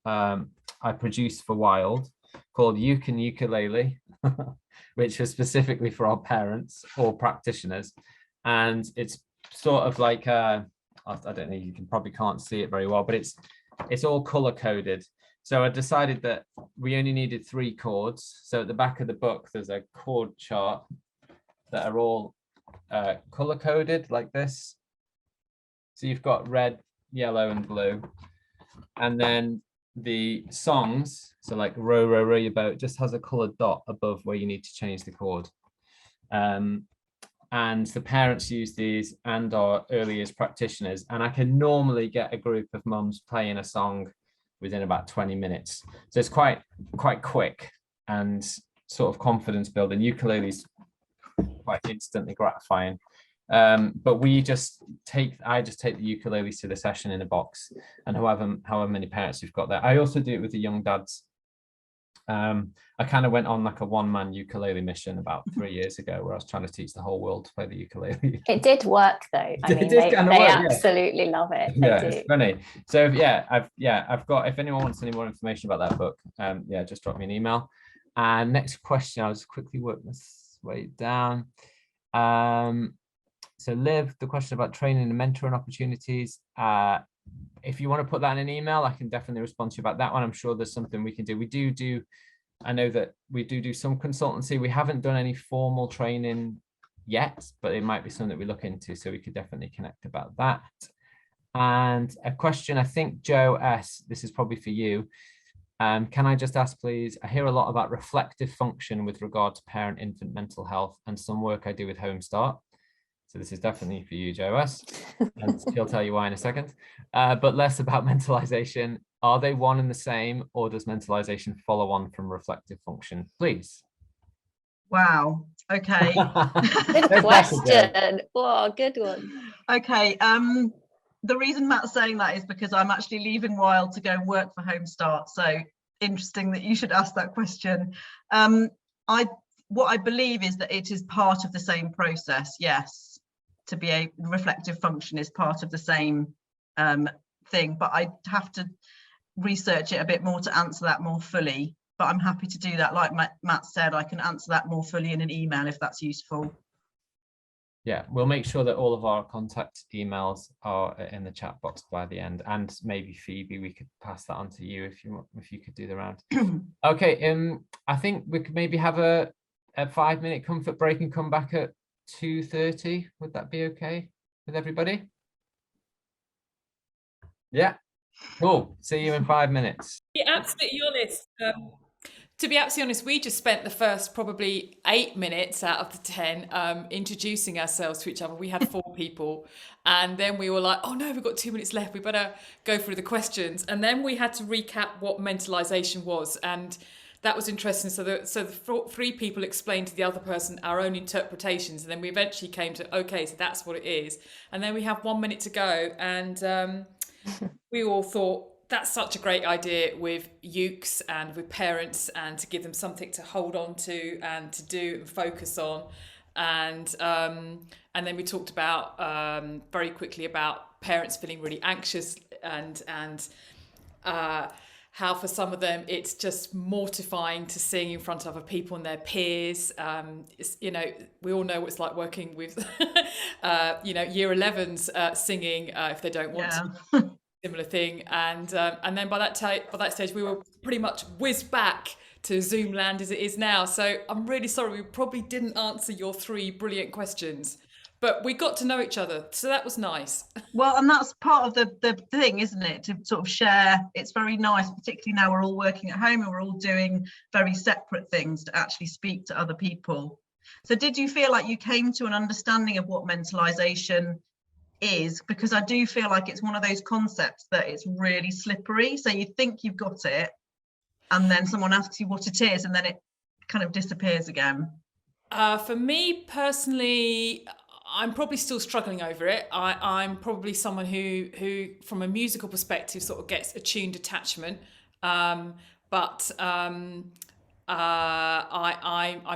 S1: I produced for Wild, called You Can Ukulele, which was specifically for our parents or practitioners. And it's sort of like, I don't know, you probably can't see it very well, but it's all color coded. So I decided that we only needed 3 chords. So at the back of the book, there's a chord chart that are all color coded like this. So you've got red, yellow, and blue. And then the songs, so like row, row, row your boat, just has a colored dot above where you need to change the chord. And the parents use these and our early years practitioners. And I can normally get a group of mums playing a song within about 20 minutes. So it's quite quick and sort of confidence building. Ukulele's quite instantly gratifying. But I just take the ukuleles to the session in a box, and however many parents you've got there. I also do it with the young dads. I kind of went on like a one-man ukulele mission about 3 years ago, where I was trying to teach the whole world to play the ukulele.
S3: It did work though. I mean, they absolutely love it.
S1: Yeah, it's funny. So I've got, if anyone wants any more information about that book, just drop me an email. And next question, I'll just quickly work this way down. So Liv, the question about training and mentoring opportunities. If you want to put that in an email, I can definitely respond to you about that one. I'm sure there's something we can do. I know that we do some consultancy. We haven't done any formal training yet, but it might be something that we look into. So we could definitely connect about that. And a question, I think, Joe S., this is probably for you. Can I just ask, please, I hear a lot about reflective function with regard to parent-infant mental health and some work I do with Home Start. So this is definitely for you, Joe S., and she'll tell you why in a second. But less about mentalization. Are they one and the same, or does mentalization follow on from reflective function? Please.
S2: Wow. Okay.
S3: Good question. Whoa, good one.
S2: Okay. The reason Matt's saying that is because I'm actually leaving Wild to go and work for Home Start. So interesting that you should ask that question. What I believe is that it is part of the same process. Yes, to be a reflective function is part of the same thing, but I have to research it a bit more to answer that more fully. But I'm happy to do that. Like Matt said, I can answer that more fully in an email if that's useful.
S1: Yeah, we'll make sure that all of our contact emails are in the chat box by the end, and maybe Phoebe, we could pass that on to you if you could do the round. Okay, I think we could maybe have a 5-minute comfort break and come back at 2:30. Would that be okay with everybody? Yeah, cool. See you in 5 minutes.
S5: Be absolutely honest. To be absolutely honest, we just spent the first probably 8 minutes out of the 10 introducing ourselves to each other. We had 4 people, and then we were like, oh no, we've got 2 minutes left. We better go through the questions. And then we had to recap what mentalization was. And that was interesting. So the 3 people explained to the other person our own interpretations. And then we eventually came to, okay, so that's what it is. And then we have 1 minute to go. And we all thought, that's such a great idea with youths and with parents, and to give them something to hold on to and to do and focus on. And then we talked about very quickly about parents feeling really anxious and how for some of them it's just mortifying to sing in front of other people and their peers. You know, we all know what it's like working with you know, year 11s singing if they don't want to. Similar thing, and then by that stage we were pretty much whizzed back to Zoom land as it is now. So I'm really sorry, we probably didn't answer your 3 brilliant questions, but we got to know each other, so that was nice.
S2: Well, and that's part of the thing, isn't it, to sort of share. It's very nice, particularly now we're all working at home and we're all doing very separate things, to actually speak to other people. So did you feel like you came to an understanding of what mentalization is? Because I do feel like it's one of those concepts that it's really slippery. So you think you've got it, and then someone asks you what it is, and then it kind of disappears again. For me personally, I'm probably still struggling over it. I'm probably someone who from a musical perspective sort of gets attuned attachment, but I'm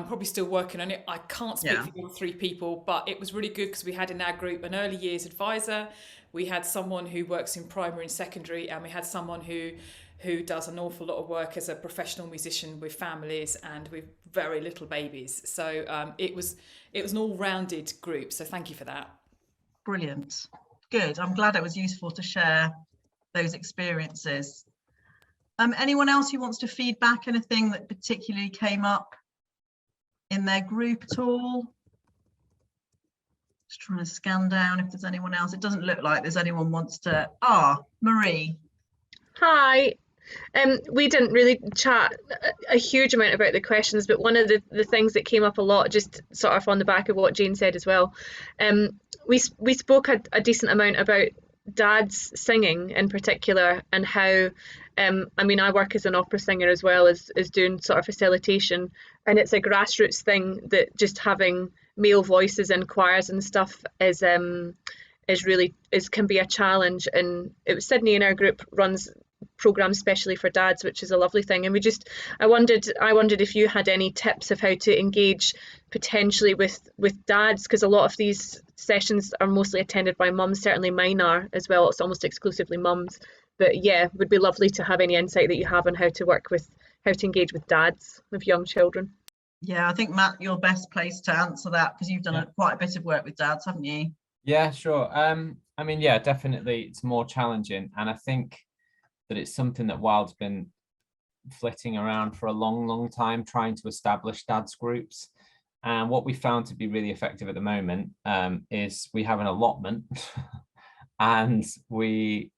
S2: probably still working on it. I can't speak for the 3 people, but it was really good because we had in our group an early years advisor, we had someone who works in primary and secondary, and we had someone who does an awful lot of work as a professional musician with families and with very little babies. So it was an all-rounded group. So thank you for that. Brilliant. Good. I'm glad it was useful to share those experiences. Anyone else who wants to feed back anything that particularly came up in their group at all? Just trying to scan down if there's anyone else. It doesn't look like there's anyone wants to. Marie.
S6: Hi. We didn't really chat a huge amount about the questions, but one of the things that came up a lot, just sort of on the back of what Jane said as well, we spoke a decent amount about dads singing in particular, and how I mean, I work as an opera singer as well as doing sort of facilitation, and it's a grassroots thing that just having male voices in choirs and stuff can be a challenge. And it was Sydney in our group runs programs especially for dads, which is a lovely thing. And I wondered if you had any tips of how to engage potentially with dads, because a lot of these sessions are mostly attended by mums. Certainly mine are as well. It's almost exclusively mums. But yeah, would be lovely to have any insight that you have on how to engage with dads of young children.
S2: Yeah, I think Matt, you're best placed to answer that because you've done quite a bit of work with dads, haven't you?
S1: Yeah, sure. I mean, yeah, definitely it's more challenging, and I think that it's something that Wild's been flitting around for a long time, trying to establish dads groups. And what we found to be really effective at the moment is we have an allotment and we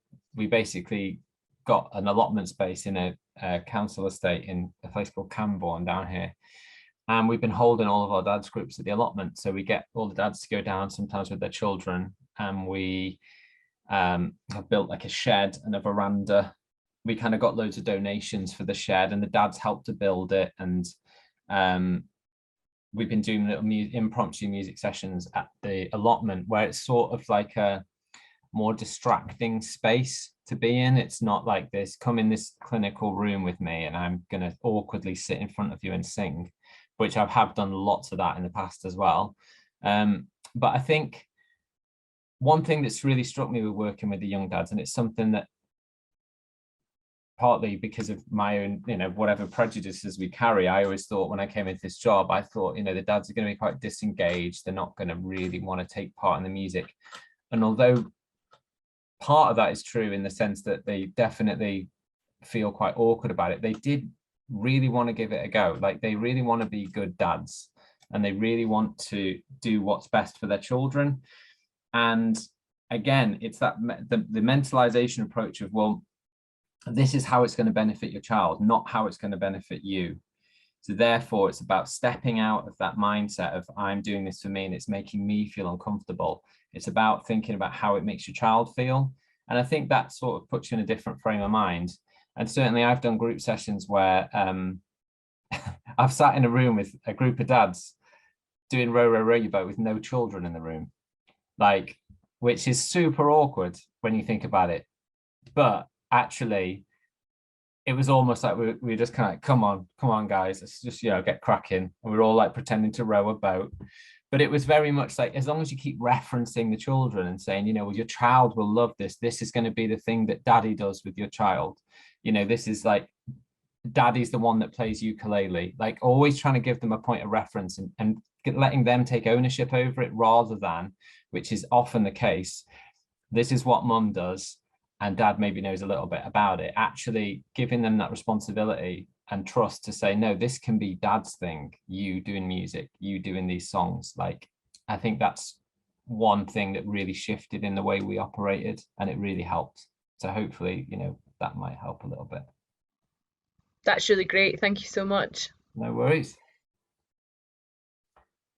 S1: basically got an allotment space in a council estate in a place called Camborne down here. And we've been holding all of our dads groups at the allotment. So we get all the dads to go down sometimes with their children, and we have built like a shed and a veranda. We kind of got loads of donations for the shed, and the dads helped to build it. And we've been doing little impromptu music sessions at the allotment, where it's sort of like a more distracting space to be in. It's not like this, come in this clinical room with me and I'm going to awkwardly sit in front of you and sing, which I have done lots of that in the past as well. But I think one thing that's really struck me with working with the young dads, and it's something that partly because of my own, whatever prejudices we carry, I always thought when I came into this job, I thought, the dads are going to be quite disengaged. They're not going to really want to take part in the music. And although part of that is true in the sense that they definitely feel quite awkward about it, they did really want to give it a go. Like, they really want to be good dads, and they really want to do what's best for their children. And again, it's that the mentalization approach of, well, this is how it's going to benefit your child, not how it's going to benefit you. So therefore, it's about stepping out of that mindset of I'm doing this for me and it's making me feel uncomfortable. It's about thinking about how it makes your child feel. And I think that sort of puts you in a different frame of mind. And certainly I've done group sessions where I've sat in a room with a group of dads doing row, row, row your boat with no children in the room, like, which is super awkward when you think about it. But actually, it was almost like we were just kind of like, come on, guys, let's just, get cracking. And we were all like pretending to row a boat. But it was very much like, as long as you keep referencing the children and saying, well, your child will love this. This is going to be the thing that daddy does with your child. This is like, daddy's the one that plays ukulele. Like, always trying to give them a point of reference and letting them take ownership over it, rather than, which is often the case, this is what mum does and dad maybe knows a little bit about it. Actually giving them that responsibility and trust to say, no, this can be dad's thing, you doing music, you doing these songs. Like, I think that's one thing that really shifted in the way we operated, and it really helped. So hopefully, that might help a little bit.
S6: That's really great. Thank you so much.
S1: No worries.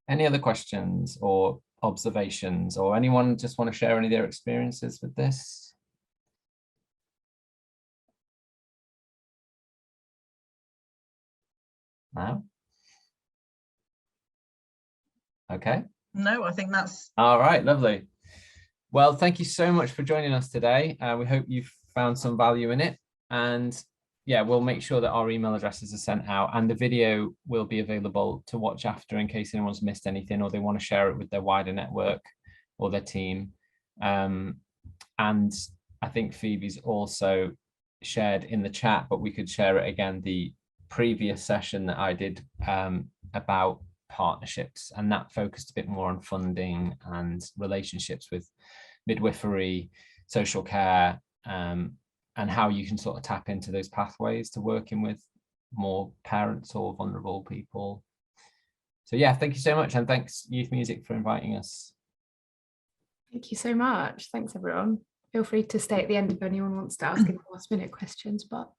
S1: Any other questions or observations, or anyone just want to share any of their experiences with this? No? Okay.
S2: No, I think that's
S1: all right. Lovely. Well, thank you so much for joining us today. We hope you've found some value in it. And yeah, we'll make sure that our email addresses are sent out, and the video will be available to watch after in case anyone's missed anything or they want to share it with their wider network or their team. And I think Phoebe's also shared in the chat, but we could share it again, the previous session that I did about partnerships, and that focused a bit more on funding and relationships with midwifery, social care, and how you can sort of tap into those pathways to working with more parents or vulnerable people. So yeah, thank you so much, and thanks Youth Music for inviting us.
S4: Thank you so much. Thanks everyone. Feel free to stay at the end if anyone wants to ask any last minute questions, but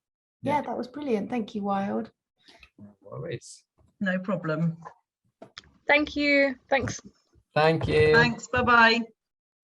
S4: yeah, that was brilliant. Thank you, Wild.
S1: No worries.
S2: no problem.
S6: Thank you. Thanks.
S1: Thank you.
S2: Thanks. Bye-bye.